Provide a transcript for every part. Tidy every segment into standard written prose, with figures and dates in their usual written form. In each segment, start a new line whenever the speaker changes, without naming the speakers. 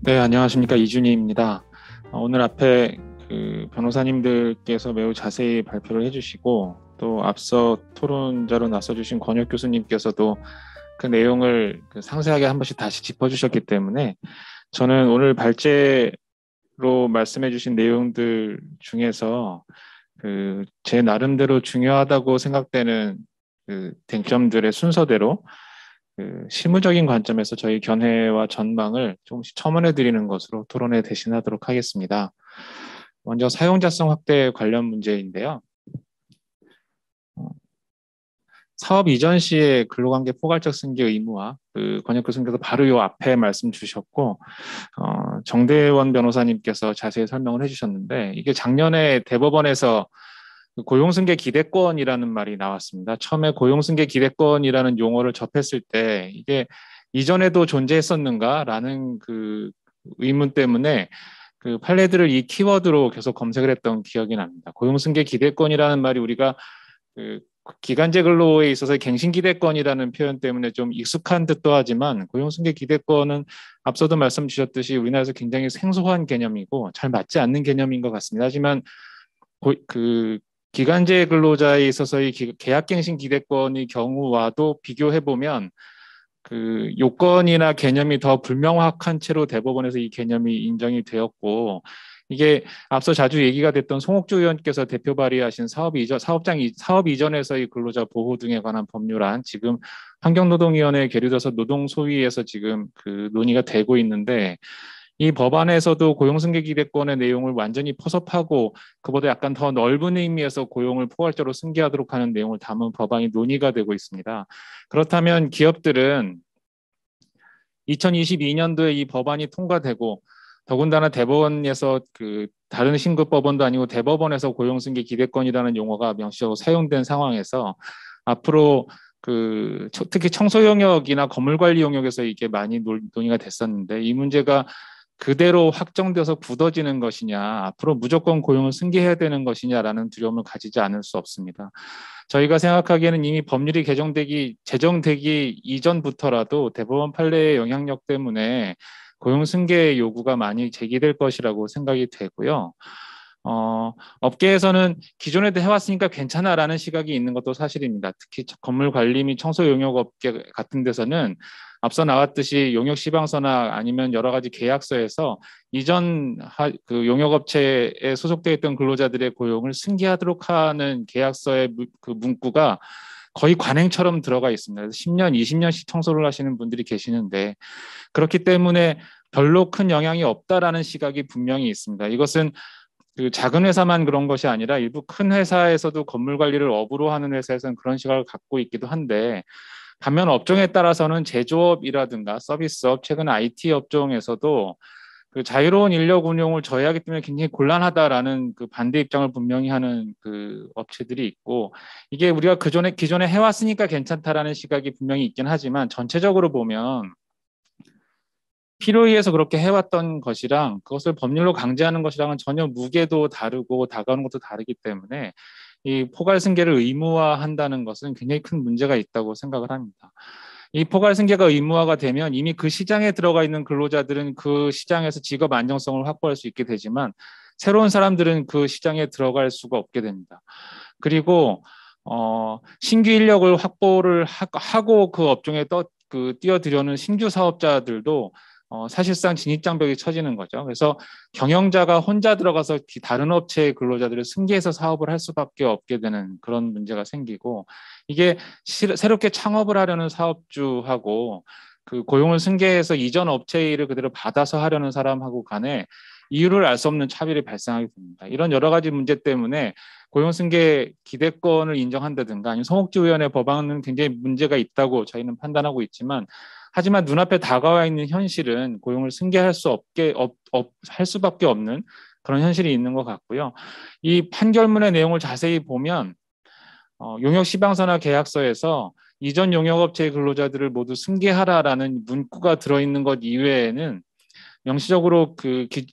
네, 안녕하십니까. 이준희입니다. 오늘 앞에 변호사님들께서 매우 자세히 발표를 해주시고 또 앞서 토론자로 나서주신 권혁 교수님께서도 그 내용을 상세하게 한 번씩 다시 짚어주셨기 때문에 저는 오늘 발제로 말씀해주신 내용들 중에서 제 나름대로 중요하다고 생각되는 쟁점들의 순서대로 실무적인 관점에서 저희 견해와 전망을 조금씩 첨언해 드리는 것으로 토론에 대신하도록 하겠습니다. 먼저 사용자성 확대 관련 문제인데요. 사업 이전 시에 근로관계 포괄적 승계 의무화, 권혁 교수님께서 바로 요 앞에 말씀 주셨고, 정대원 변호사님께서 자세히 설명을 해주셨는데, 이게 작년에 대법원에서 고용승계 기대권이라는 말이 나왔습니다. 처음에 고용승계 기대권이라는 용어를 접했을 때 이게 이전에도 존재했었는가라는 의문 때문에 판례들을 이 키워드로 계속 검색을 했던 기억이 납니다. 고용승계 기대권이라는 말이 우리가 기간제 근로에 있어서 갱신기대권이라는 표현 때문에 좀 익숙한 듯도 하지만 고용승계 기대권은 앞서도 말씀 주셨듯이 우리나라에서 굉장히 생소한 개념이고 잘 맞지 않는 개념인 것 같습니다. 하지만 기간제 근로자에 있어서의 계약갱신 기대권의 경우와도 비교해보면 요건이나 개념이 더 불명확한 채로 대법원에서 이 개념이 인정이 되었고 이게 앞서 자주 얘기가 됐던 송옥주 의원께서 대표 발의하신 사업 이전에서의 근로자 보호 등에 관한 법률안 지금 환경노동위원회에 계류돼서 노동소위에서 지금 논의가 되고 있는데 이 법안에서도 고용승계 기대권의 내용을 완전히 포섭하고 그보다 약간 더 넓은 의미에서 고용을 포괄적으로 승계하도록 하는 내용을 담은 법안이 논의가 되고 있습니다. 그렇다면 기업들은 2022년도에 이 법안이 통과되고 더군다나 대법원에서 다른 신급법원도 아니고 대법원에서 고용승계 기대권이라는 용어가 명시적으로 사용된 상황에서 앞으로 특히 청소 영역이나 건물 관리 영역에서 이게 많이 논의가 됐었는데 이 문제가 그대로 확정돼서 굳어지는 것이냐, 앞으로 무조건 고용을 승계해야 되는 것이냐라는 두려움을 가지지 않을 수 없습니다. 저희가 생각하기에는 이미 법률이 제정되기 이전부터라도 대법원 판례의 영향력 때문에 고용 승계 요구가 많이 제기될 것이라고 생각이 되고요. 업계에서는 기존에도 해왔으니까 괜찮아라는 시각이 있는 것도 사실입니다. 특히 건물 관리 및 청소 용역 업계 같은 데서는 앞서 나왔듯이 용역 시방서나 아니면 여러 가지 계약서에서 이전 용역업체에 소속되어 있던 근로자들의 고용을 승계하도록 하는 계약서의 문구가 거의 관행처럼 들어가 있습니다. 10년, 20년씩 청소를 하시는 분들이 계시는데 그렇기 때문에 별로 큰 영향이 없다라는 시각이 분명히 있습니다. 이것은 작은 회사만 그런 것이 아니라 일부 큰 회사에서도 건물 관리를 업으로 하는 회사에서는 그런 시각을 갖고 있기도 한데 반면 업종에 따라서는 제조업이라든가 서비스업, 최근 IT 업종에서도 자유로운 인력 운용을 저해하기 때문에 굉장히 곤란하다라는 반대 입장을 분명히 하는 업체들이 있고 이게 우리가 기존에 해왔으니까 괜찮다라는 시각이 분명히 있긴 하지만 전체적으로 보면 필요에 의해서 그렇게 해왔던 것이랑 그것을 법률로 강제하는 것이랑은 전혀 무게도 다르고 다가오는 것도 다르기 때문에 이 포괄 승계를 의무화한다는 것은 굉장히 큰 문제가 있다고 생각을 합니다. 이 포괄 승계가 의무화가 되면 이미 그 시장에 들어가 있는 근로자들은 그 시장에서 직업 안정성을 확보할 수 있게 되지만 새로운 사람들은 그 시장에 들어갈 수가 없게 됩니다. 그리고 신규 인력을 확보를 하고 그 업종에 뛰어들려는 신규 사업자들도 사실상 진입장벽이 처지는 거죠. 그래서 경영자가 혼자 들어가서 다른 업체의 근로자들을 승계해서 사업을 할 수밖에 없게 되는 그런 문제가 생기고 이게 새롭게 창업을 하려는 사업주하고 고용을 승계해서 이전 업체의 일을 그대로 받아서 하려는 사람하고 간에 이유를 알 수 없는 차별이 발생하게 됩니다. 이런 여러 가지 문제 때문에 고용승계 기대권을 인정한다든가 아니면 성옥주 의원의 법안은 굉장히 문제가 있다고 저희는 판단하고 있지만 하지만 눈앞에 다가와 있는 현실은 고용을 승계할 할 수밖에 없는 그런 현실이 있는 것 같고요. 이 판결문의 내용을 자세히 보면 용역 시방서나 계약서에서 이전 용역업체의 근로자들을 모두 승계하라라는 문구가 들어있는 것 이외에는 명시적으로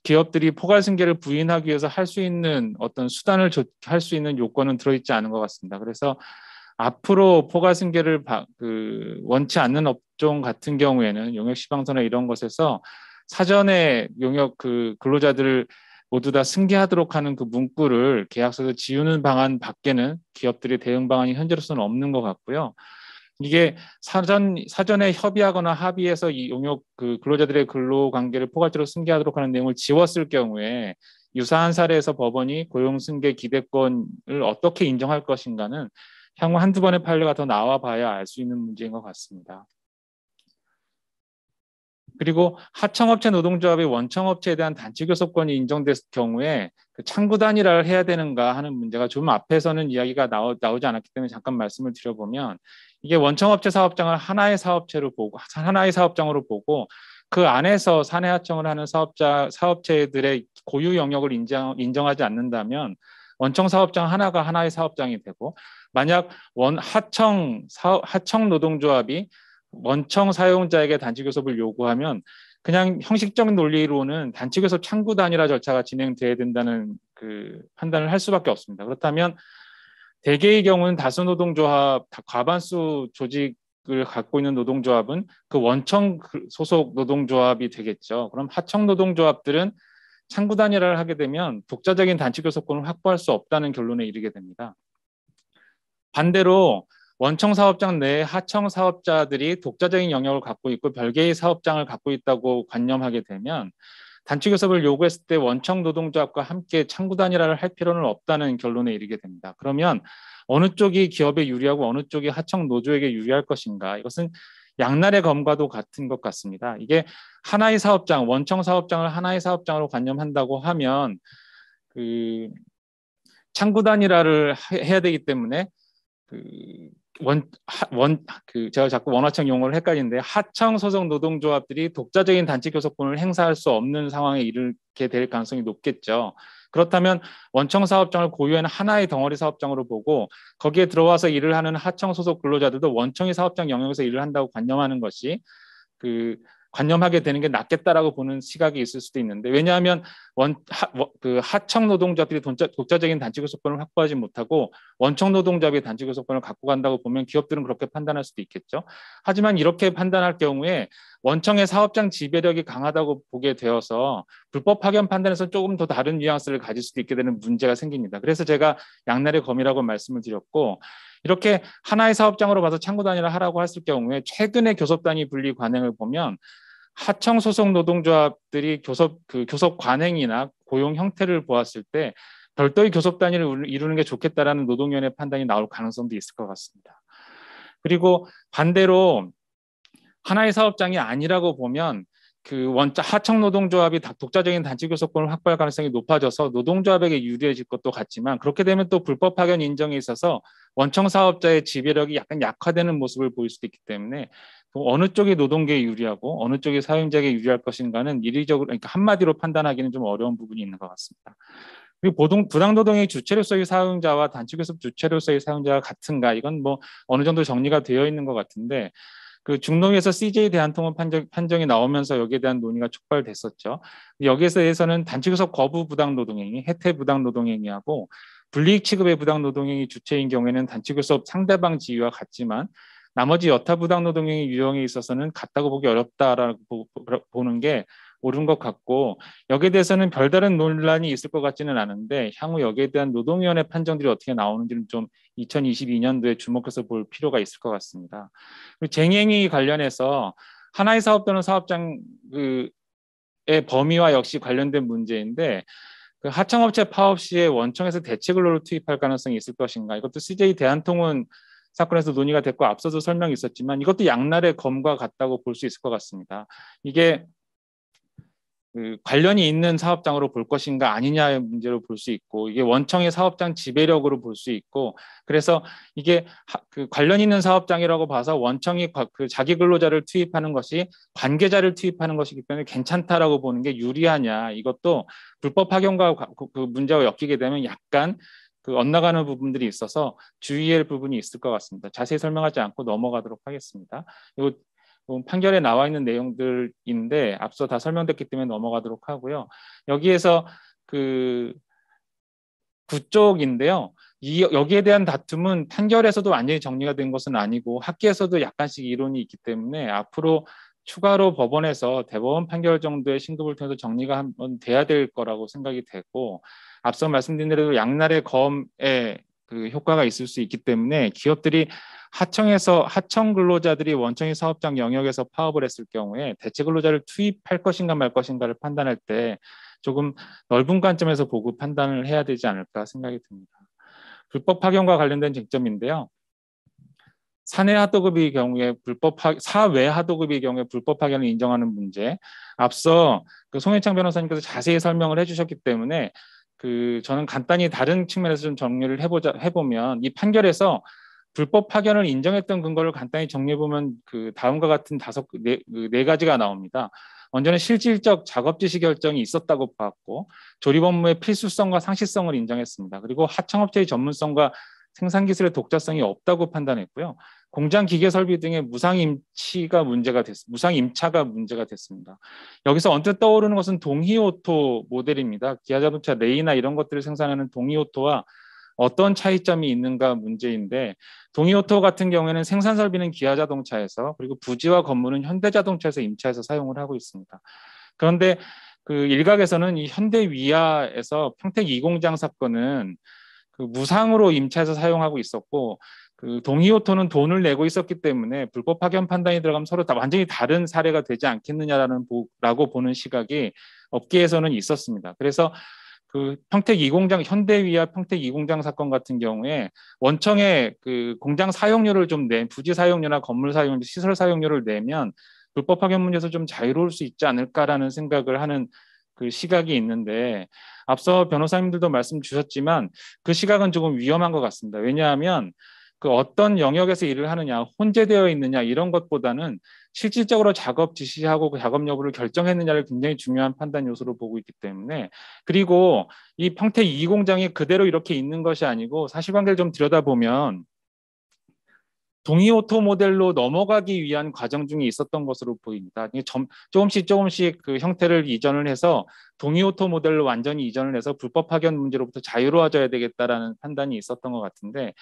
기업들이 포괄 승계를 부인하기 위해서 할 수 있는 어떤 수단을 할 수 있는 요건은 들어있지 않은 것 같습니다. 그래서 앞으로 포괄 승계를 원치 않는 업종 같은 경우에는 용역 시방서나 이런 것에서 사전에 용역 그 근로자들을 모두 다 승계하도록 하는 그 문구를 계약서에서 지우는 방안 밖에는 기업들의 대응 방안이 현재로서는 없는 것 같고요. 이게 사전에 협의하거나 합의해서 이 용역 그 근로자들의 근로 관계를 포괄적으로 승계하도록 하는 내용을 지웠을 경우에 유사한 사례에서 법원이 고용 승계 기대권을 어떻게 인정할 것인가는 향후 한두 번의 판례가 더 나와 봐야 알 수 있는 문제인 것 같습니다. 그리고 하청업체 노동조합의 원청업체에 대한 단체교섭권이 인정됐을 경우에 그 창구 단일화를 해야 되는가 하는 문제가 좀 앞에서는 이야기가 나오지 않았기 때문에 잠깐 말씀을 드려보면, 이게 원청업체 사업장을 하나의 사업장으로 보고 그 안에서 사내하청을 하는 사업체들의 고유 영역을 인정하지 않는다면 원청 사업장 하나가 하나의 사업장이 되고, 만약 하청 노동조합이 원청 사용자에게 단체교섭을 요구하면 그냥 형식적인 논리로는 단체교섭 창구 단일화 절차가 진행돼야 된다는 그 판단을 할 수밖에 없습니다. 그렇다면 대개의 경우는 다수 노동조합, 과반수 조직을 갖고 있는 노동조합은 그 원청 소속 노동조합이 되겠죠. 그럼 하청 노동조합들은 창구 단일화를 하게 되면 독자적인 단체교섭권을 확보할 수 없다는 결론에 이르게 됩니다. 반대로 원청 사업장 내 하청 사업자들이 독자적인 영역을 갖고 있고 별개의 사업장을 갖고 있다고 관념하게 되면 단체교섭을 요구했을 때 원청 노동조합과 함께 창구 단일화를 할 필요는 없다는 결론에 이르게 됩니다. 그러면 어느 쪽이 기업에 유리하고 어느 쪽이 하청 노조에게 유리할 것인가? 이것은 양날의 검과도 같은 것 같습니다. 이게 하나의 사업장, 원청 사업장을 하나의 사업장으로 관념한다고 하면 그 창구 단일화를 해야 되기 때문에 제가 자꾸 원하청 용어를 헷갈리는데, 하청 소속 노동조합들이 독자적인 단체 교섭권을 행사할 수 없는 상황에 이르게 될 가능성이 높겠죠. 그렇다면 원청 사업장을 고유한 하나의 덩어리 사업장으로 보고 거기에 들어와서 일을 하는 하청 소속 근로자들도 원청의 사업장 영역에서 일을 한다고 관념하는 것이 관념하게 되는 게 낫겠다라고 보는 시각이 있을 수도 있는데, 왜냐하면 하청 노동자들이 독자적인 단체교섭권을 확보하지 못하고 원청 노동자의 단체교섭권을 갖고 간다고 보면 기업들은 그렇게 판단할 수도 있겠죠. 하지만 이렇게 판단할 경우에 원청의 사업장 지배력이 강하다고 보게 되어서 불법 파견 판단에서 조금 더 다른 뉘앙스를 가질 수도 있게 되는 문제가 생깁니다. 그래서 제가 양날의 검이라고 말씀을 드렸고, 이렇게 하나의 사업장으로 봐서 창구 단위를 하라고 했을 경우에 최근의 교섭단위 분리 관행을 보면 하청 소속 노동조합들이 교섭 관행이나 고용 형태를 보았을 때 별도의 교섭 단위를 이루는 게 좋겠다라는 노동위원회 판단이 나올 가능성도 있을 것 같습니다. 그리고 반대로 하나의 사업장이 아니라고 보면 하청 노동조합이 독자적인 단체 교섭권을 확보할 가능성이 높아져서 노동조합에게 유리해질 것도 같지만, 그렇게 되면 또 불법 파견 인정에 있어서 원청 사업자의 지배력이 약간 약화되는 모습을 보일 수도 있기 때문에 어느 쪽이 노동계에 유리하고 어느 쪽이 사용자에게 유리할 것인가는 이리적으로, 그러니까 한마디로 판단하기는 좀 어려운 부분이 있는 것 같습니다. 그리고 부당노동의 주체로서의 사용자와 단체교섭 주체로서의 사용자가 같은가, 이건 뭐 어느 정도 정리가 되어 있는 것 같은데, 중노위에서 CJ 대한통운 판정이 나오면서 여기에 대한 논의가 촉발됐었죠. 여기에서 대해서는 단체교섭 거부 부당노동행위, 혜택 부당노동행위하고 불이익 취급의 부당노동행위 주체인 경우에는 단체교섭 상대방 지위와 같지만 나머지 여타 부당노동행위 유형에 있어서는 같다고 보기 어렵다라고 보는 게 옳은 것 같고, 여기에 대해서는 별다른 논란이 있을 것 같지는 않은데 향후 여기에 대한 노동위원회 판정들이 어떻게 나오는지는 좀 2022년도에 주목해서 볼 필요가 있을 것 같습니다. 쟁행위 관련해서 하나의 사업 또는 사업장의 범위와 역시 관련된 문제인데, 하청업체 파업 시에 원청에서 대체 근로를 투입할 가능성이 있을 것인가, 이것도 CJ 대한통운 사건에서 논의가 됐고 앞서도 설명이 있었지만 이것도 양날의 검과 같다고 볼 수 있을 것 같습니다. 이게 관련이 있는 사업장으로 볼 것인가 아니냐의 문제로 볼 수 있고, 이게 원청의 사업장 지배력으로 볼 수 있고, 그래서 이게 관련 있는 사업장이라고 봐서 원청이 자기 근로자를 투입하는 것이 관계자를 투입하는 것이기 때문에 괜찮다라고 보는 게 유리하냐, 이것도 불법 파견과 그 문제와 엮이게 되면 약간 엇나가는 부분들이 있어서 주의할 부분이 있을 것 같습니다. 자세히 설명하지 않고 넘어가도록 하겠습니다. 이거 판결에 나와 있는 내용들인데 앞서 다 설명됐기 때문에 넘어가도록 하고요. 여기에서 구쪽인데요. 여기에 대한 다툼은 판결에서도 완전히 정리가 된 것은 아니고 학계에서도 약간씩 이론이 있기 때문에 앞으로 추가로 법원에서 대법원 판결 정도의 신급을 통해서 정리가 한번 돼야 될 거라고 생각이 되고, 앞서 말씀드린 대로 양날의 검의 그 효과가 있을 수 있기 때문에 기업들이 하청 근로자들이 원청의 사업장 영역에서 파업을 했을 경우에 대체 근로자를 투입할 것인가 말 것인가를 판단할 때 조금 넓은 관점에서 보고 판단을 해야 되지 않을까 생각이 듭니다. 불법 파견과 관련된 쟁점인데요. 사내 하도급의 경우에 사외 하도급의 경우에 불법 파견을 인정하는 문제, 앞서 그 송혜창 변호사님께서 자세히 설명을 해주셨기 때문에 저는 간단히 다른 측면에서 좀 정리를 해보면 이 판결에서 불법 파견을 인정했던 근거를 간단히 정리해보면 다음과 같은 네 가지가 나옵니다. 먼저는 실질적 작업 지시 결정이 있었다고 봤고, 조립 업무의 필수성과 상시성을 인정했습니다. 그리고 하청업체의 전문성과 생산 기술의 독자성이 없다고 판단했고요. 공장 기계 설비 등의 무상 임차가 문제가 됐습니다. 여기서 언뜻 떠오르는 것은 동희오토 모델입니다. 기아자동차 레이나 이런 것들을 생산하는 동희오토와 어떤 차이점이 있는가 문제인데, 동희오토 같은 경우에는 생산 설비는 기아자동차에서, 그리고 부지와 건물은 현대자동차에서 임차해서 사용을 하고 있습니다. 그런데 일각에서는 이 현대위아에서 평택 2공장 사건은 무상으로 임차해서 사용하고 있었고, 동희오토는 돈을 내고 있었기 때문에 불법 파견 판단이 들어가면 서로 완전히 다른 사례가 되지 않겠느냐라고 보는 시각이 업계에서는 있었습니다. 그래서 평택 2공장, 현대위아 평택 2공장 사건 같은 경우에 원청의 공장 사용료를 부지 사용료나 건물 사용료, 시설 사용료를 내면 불법 파견 문제에서 좀 자유로울 수 있지 않을까라는 생각을 하는 시각이 있는데, 앞서 변호사님들도 말씀 주셨지만 그 시각은 조금 위험한 것 같습니다. 왜냐하면 어떤 영역에서 일을 하느냐, 혼재되어 있느냐 이런 것보다는 실질적으로 작업 지시하고 그 작업 여부를 결정했느냐를 굉장히 중요한 판단 요소로 보고 있기 때문에, 그리고 이 평택 2공장이 그대로 이렇게 있는 것이 아니고 사실관계를 좀 들여다보면 동의오토 모델로 넘어가기 위한 과정 중에 있었던 것으로 보입니다. 조금씩 그 형태를 이전을 해서 동의오토 모델로 완전히 이전을 해서 불법 파견 문제로부터 자유로워져야 되겠다라는 판단이 있었던 것 같은데,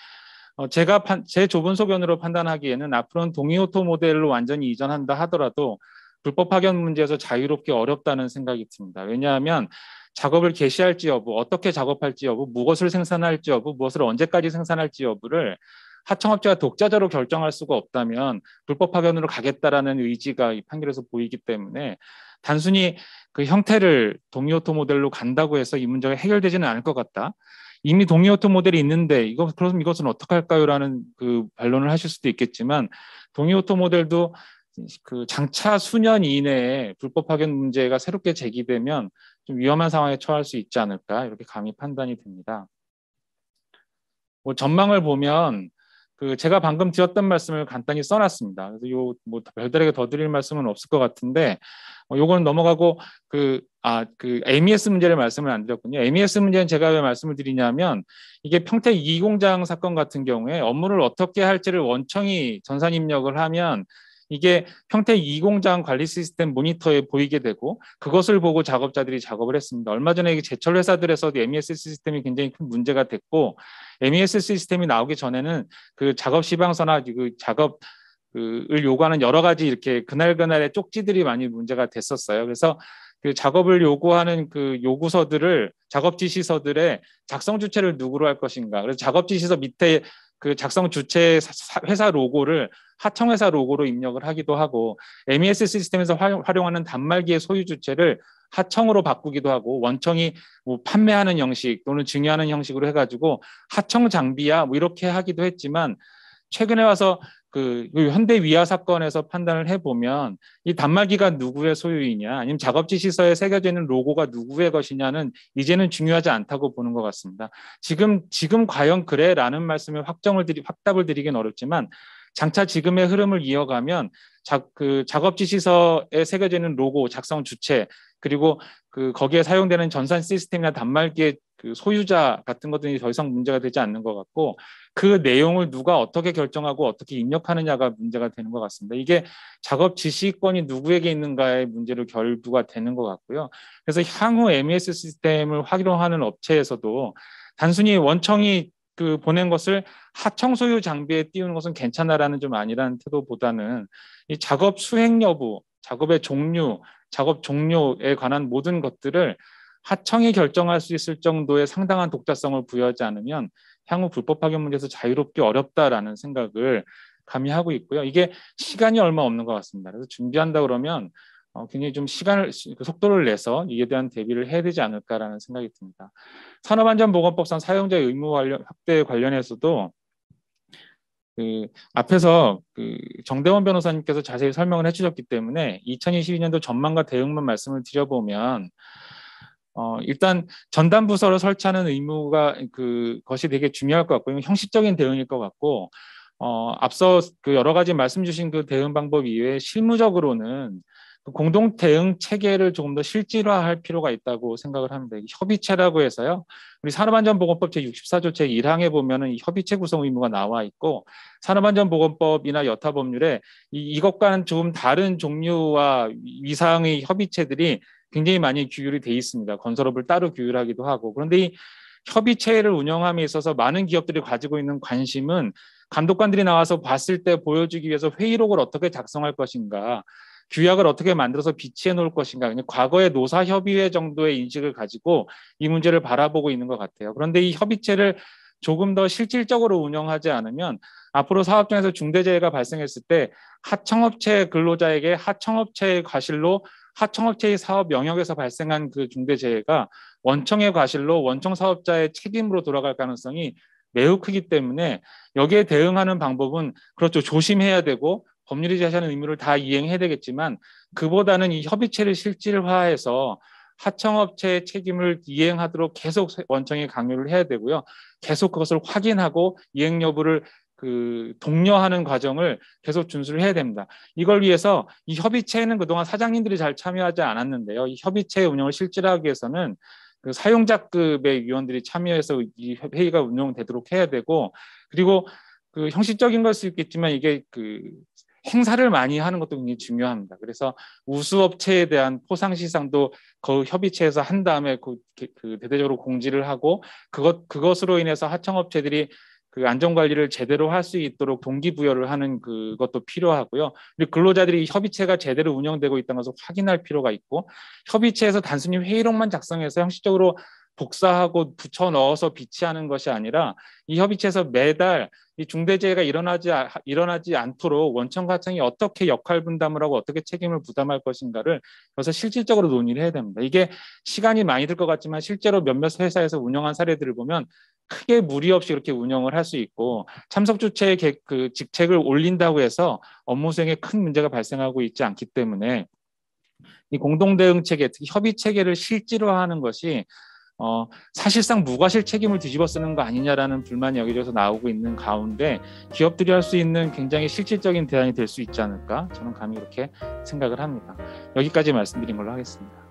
제가 제 좁은 소견으로 판단하기에는 앞으로는 동의오토 모델로 완전히 이전한다 하더라도 불법 파견 문제에서 자유롭기 어렵다는 생각이 듭니다. 왜냐하면 작업을 개시할지 여부, 어떻게 작업할지 여부, 무엇을 생산할지 여부, 무엇을 언제까지 생산할지 여부를 하청업체가 독자적으로 결정할 수가 없다면 불법 파견으로 가겠다라는 의지가 이 판결에서 보이기 때문에, 단순히 그 형태를 동의오토 모델로 간다고 해서 이 문제가 해결되지는 않을 것 같다. 이미 동의오토 모델이 있는데 그럼 이것은 어떡할까요? 라는 반론을 하실 수도 있겠지만, 동의오토 모델도 장차 수년 이내에 불법 파견 문제가 새롭게 제기되면 좀 위험한 상황에 처할 수 있지 않을까, 이렇게 감히 판단이 됩니다. 전망을 보면 제가 방금 드렸던 말씀을 간단히 써놨습니다. 그래서 별다르게 더 드릴 말씀은 없을 것 같은데, 요거는 넘어가고 MES 문제를 말씀을 안 드렸군요. MES 문제는 제가 왜 말씀을 드리냐면, 이게 평택 2공장 사건 같은 경우에 업무를 어떻게 할지를 원청이 전산 입력을 하면 이게 평택 2공장 관리 시스템 모니터에 보이게 되고, 그것을 보고 작업자들이 작업을 했습니다. 얼마 전에 제철 회사들에서 MES 시스템이 굉장히 큰 문제가 됐고, MES 시스템이 나오기 전에는 작업 시방서나 작업을 요구하는 여러 가지 이렇게 그날그날의 쪽지들이 많이 문제가 됐었어요. 그래서 작업을 요구하는 요구서들을, 작업 지시서들의 작성 주체를 누구로 할 것인가. 그래서 작업 지시서 밑에 작성 주체 회사 로고를 하청회사 로고로 입력을 하기도 하고, MES 시스템에서 활용하는 단말기의 소유 주체를 하청으로 바꾸기도 하고, 원청이 판매하는 형식 또는 증여하는 형식으로 해가지고 하청 장비야 이렇게 하기도 했지만, 최근에 와서 현대위아 사건에서 판단을 해보면 이 단말기가 누구의 소유이냐, 아니면 작업 지시서에 새겨져 있는 로고가 누구의 것이냐는 이제는 중요하지 않다고 보는 것 같습니다. 지금 과연 그래라는 말씀에 확답을 드리긴 어렵지만, 장차 지금의 흐름을 이어가면 작업 지시서에 새겨져 있는 로고, 작성 주체, 그리고 거기에 사용되는 전산 시스템이나 단말기의 소유자 같은 것들이 더 이상 문제가 되지 않는 것 같고, 그 내용을 누가 어떻게 결정하고 어떻게 입력하느냐가 문제가 되는 것 같습니다. 이게 작업 지시권이 누구에게 있는가의 문제로 결부가 되는 것 같고요. 그래서 향후 MES 시스템을 활용하는 업체에서도 단순히 원청이 보낸 것을 하청 소유 장비에 띄우는 것은 괜찮아라는 좀 아니라는 태도보다는 이 작업 수행 여부, 작업의 종류, 작업 종료에 관한 모든 것들을 하청이 결정할 수 있을 정도의 상당한 독자성을 부여하지 않으면 향후 불법 파견 문제에서 자유롭기 어렵다라는 생각을 감히 하고 있고요. 이게 시간이 얼마 없는 것 같습니다. 그래서 준비한다 그러면 굉장히 좀 속도를 내서 이에 대한 대비를 해야 되지 않을까라는 생각이 듭니다. 산업안전보건법상 사용자의 의무 확대 관련해서도 앞에서 정대원 변호사님께서 자세히 설명을 해주셨기 때문에 2022년도 전망과 대응만 말씀을 드려보면 일단 전담 부서를 설치하는 의무가 그것이 되게 중요할 것 같고 형식적인 대응일 것 같고 앞서 여러 가지 말씀 주신 그 대응 방법 이외에 실무적으로는 공동 대응 체계를 조금 더 실질화할 필요가 있다고 생각을 합니다. 협의체라고 해서요. 우리 산업안전보건법 제64조 제1항에 보면은 이 협의체 구성 의무가 나와 있고 산업안전보건법이나 여타 법률에 이것과는 조금 다른 종류와 위상의 협의체들이 굉장히 많이 규율이 돼 있습니다. 건설업을 따로 규율하기도 하고. 그런데 이 협의체를 운영함에 있어서 많은 기업들이 가지고 있는 관심은 감독관들이 나와서 봤을 때 보여주기 위해서 회의록을 어떻게 작성할 것인가, 규약을 어떻게 만들어서 비치해 놓을 것인가, 그냥 과거의 노사협의회 정도의 인식을 가지고 이 문제를 바라보고 있는 것 같아요. 그런데 이 협의체를 조금 더 실질적으로 운영하지 않으면 앞으로 사업장에서 중대재해가 발생했을 때 하청업체 근로자에게 하청업체의 과실로 하청업체의 사업 영역에서 발생한 그 중대재해가 원청의 과실로 원청 사업자의 책임으로 돌아갈 가능성이 매우 크기 때문에 여기에 대응하는 방법은 그렇죠. 조심해야 되고 법률이 제시하는 의무를 다 이행해야 되겠지만 그보다는 이 협의체를 실질화해서 하청업체의 책임을 이행하도록 계속 원청에 강요를 해야 되고요. 계속 그것을 확인하고 이행 여부를 독려하는 과정을 계속 준수를 해야 됩니다. 이걸 위해서 이 협의체에는 그동안 사장님들이 잘 참여하지 않았는데요. 이 협의체 운영을 실질화하기 위해서는 사용자급의 위원들이 참여해서 이 회의가 운영되도록 해야 되고 그리고 형식적인 걸 수 있겠지만 이게 행사를 많이 하는 것도 굉장히 중요합니다. 그래서 우수업체에 대한 포상시상도 그 협의체에서 한 다음에 대대적으로 공지를 하고 그것으로 인해서 하청업체들이 안전관리를 제대로 할 수 있도록 동기부여를 하는 그것도 필요하고요. 그리고 근로자들이 협의체가 제대로 운영되고 있다는 것을 확인할 필요가 있고 일체에서 단순히 회의록만 작성해서 형식적으로 복사하고 붙여 넣어서 비치하는 것이 아니라 이 협의체에서 매달 이 중대재해가 일어나지 않도록 원청과 하청이 어떻게 역할 분담을 하고 어떻게 책임을 부담할 것인가를 그래서 실질적으로 논의를 해야 됩니다. 이게 시간이 많이 들 것 같지만 실제로 몇몇 회사에서 운영한 사례들을 보면 크게 무리 없이 이렇게 운영을 할 수 있고 참석 주체의 직책을 올린다고 해서 업무 수행에 큰 문제가 발생하고 있지 않기 때문에 이 공동대응 체계, 특히 협의 체계를 실질화하는 것이 사실상 무과실 책임을 뒤집어 쓰는 거 아니냐라는 불만이 여기저기서 나오고 있는 가운데 기업들이 할 수 있는 굉장히 실질적인 대안이 될 수 있지 않을까 저는 감히 이렇게 생각을 합니다. 여기까지 말씀드린 걸로 하겠습니다.